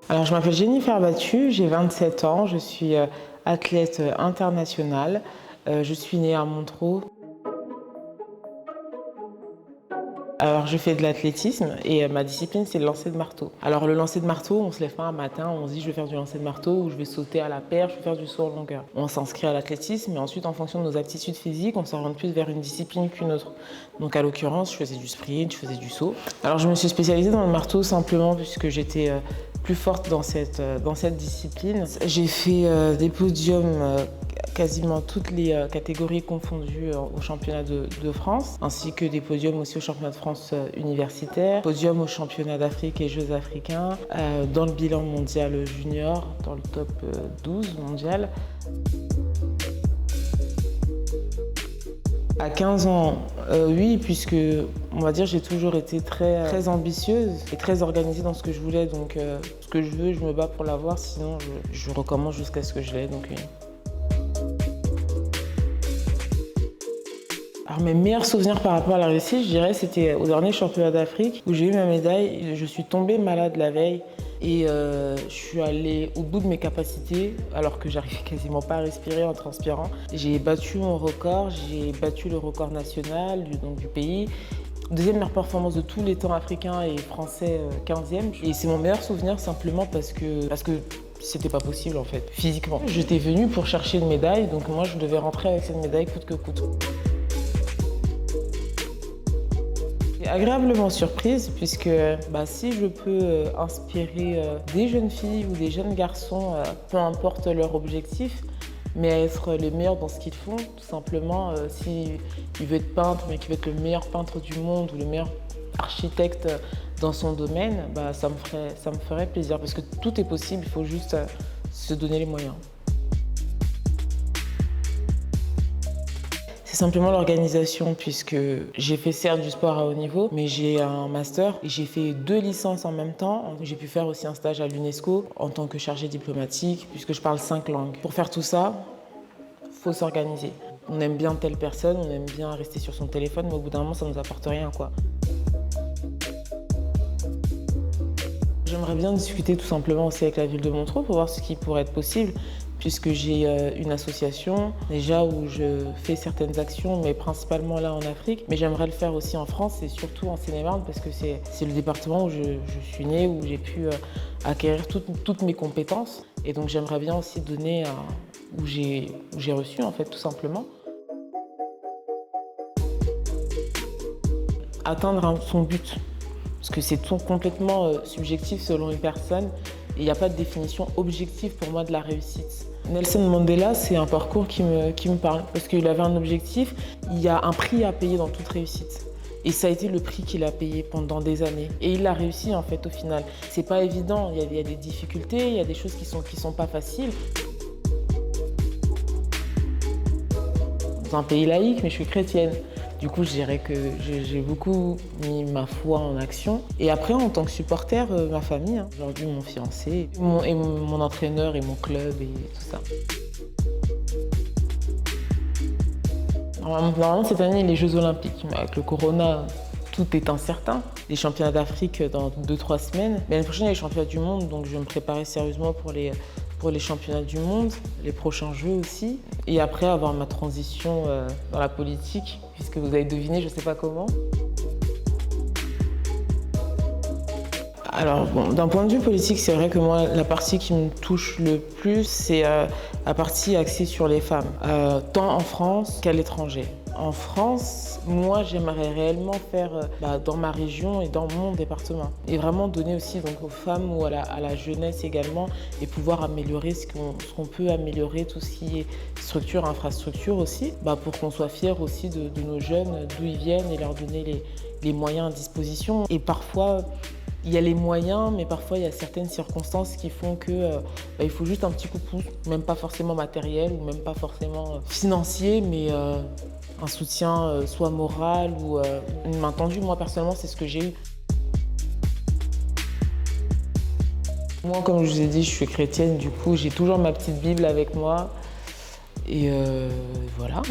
Alors, je m'appelle Jennifer Battu, j'ai 27 ans, je suis athlète internationale. Je suis née à Montereau. Alors, je fais de l'athlétisme et ma discipline, c'est le lancer de marteau. Alors, le lancer de marteau, on se lève pas un matin, on se dit je vais faire du lancer de marteau ou je vais sauter à la perche, je vais faire du saut en longueur. On s'inscrit à l'athlétisme et ensuite, en fonction de nos aptitudes physiques, on s'oriente plus vers une discipline qu'une autre. Donc, à l'occurrence, je faisais du sprint, je faisais du saut. Alors, je me suis spécialisée dans le marteau simplement puisque j'étais plus forte dans cette discipline. J'ai fait des podiums quasiment toutes les catégories confondues au championnat de France, ainsi que des podiums aussi au championnat de France universitaire, podium au championnat d'Afrique et Jeux africains, dans le bilan mondial junior, dans le top 12 mondial. À 15 ans, oui, puisque on va dire j'ai toujours été très ambitieuse et très organisée dans ce que je voulais. Donc ce que je veux, je me bats pour l'avoir, sinon je recommence jusqu'à ce que je l'ai. Donc oui. Alors mes meilleurs souvenirs par rapport à la réussite, je dirais, c'était au dernier championnat d'Afrique où j'ai eu ma médaille. Je suis tombée malade la veille et je suis allée au bout de mes capacités alors que j'arrivais quasiment pas à respirer en transpirant. J'ai battu mon record, j'ai battu le record national du pays. Deuxième meilleure performance de tous les temps africains et français, 15e. Et c'est mon meilleur souvenir simplement parce que c'était pas possible en fait, physiquement. J'étais venue pour chercher une médaille, donc moi je devais rentrer avec cette médaille coûte que coûte. Agréablement surprise puisque si je peux inspirer des jeunes filles ou des jeunes garçons, peu importe leur objectif, mais à être les meilleurs dans ce qu'ils font, tout simplement, s'ils veulent être peintre mais qu'ils veulent être le meilleur peintre du monde ou le meilleur architecte dans son domaine, ça me ferait plaisir parce que tout est possible, il faut juste se donner les moyens. C'est simplement l'organisation puisque j'ai fait certes du sport à haut niveau, mais j'ai un master et j'ai fait 2 licences en même temps. J'ai pu faire aussi un stage à l'UNESCO en tant que chargée diplomatique puisque je parle 5 langues. Pour faire tout ça, il faut s'organiser. On aime bien telle personne, on aime bien rester sur son téléphone, mais au bout d'un moment, ça ne nous apporte rien, quoi. J'aimerais bien discuter tout simplement aussi avec la ville de Montereau pour voir ce qui pourrait être possible, puisque j'ai une association déjà où je fais certaines actions, mais principalement là en Afrique. Mais j'aimerais le faire aussi en France et surtout en Seine-et-Marne parce que c'est le département où je suis née, où j'ai pu acquérir toutes mes compétences. Et donc j'aimerais bien aussi donner où j'ai reçu en fait tout simplement. Atteindre son but. Parce que c'est tout complètement subjectif selon une personne et il n'y a pas de définition objective pour moi de la réussite. Nelson Mandela, c'est un parcours qui me parle parce qu'il avait un objectif, il y a un prix à payer dans toute réussite. Et ça a été le prix qu'il a payé pendant des années. Et il l'a réussi en fait au final. C'est pas évident, il y a des difficultés, il y a des choses qui sont pas faciles. Dans un pays laïque, mais je suis chrétienne. Du coup, je dirais que j'ai beaucoup mis ma foi en action. Et après, en tant que supporter, ma famille, aujourd'hui mon fiancé, mon entraîneur et mon club et tout ça. Normalement, cette année, les Jeux Olympiques. Mais avec le corona, tout est incertain. Les championnats d'Afrique dans 2-3 semaines. Mais l'année prochaine, il y a les championnats du monde, donc je vais me préparer sérieusement pour les championnats du monde, les prochains Jeux aussi. Et après, avoir ma transition dans la politique, puisque vous avez deviné, je ne sais pas comment. Alors, bon, d'un point de vue politique, c'est vrai que moi, la partie qui me touche le plus, c'est la partie axée sur les femmes, tant en France qu'à l'étranger. En France, moi, j'aimerais réellement faire dans ma région et dans mon département. Et vraiment donner aussi donc, aux femmes ou à la jeunesse également et pouvoir améliorer ce qu'on peut améliorer, tout ce qui est structure, infrastructure aussi, pour qu'on soit fiers aussi de nos jeunes, d'où ils viennent et leur donner les moyens à disposition. Et parfois, il y a les moyens, mais parfois il y a certaines circonstances qui font que il faut juste un petit coup de pouce, même pas forcément matériel ou même pas forcément financier, mais un soutien soit moral ou une main tendue. Moi personnellement, c'est ce que j'ai eu. Moi, comme je vous ai dit, je suis chrétienne, du coup j'ai toujours ma petite Bible avec moi et voilà.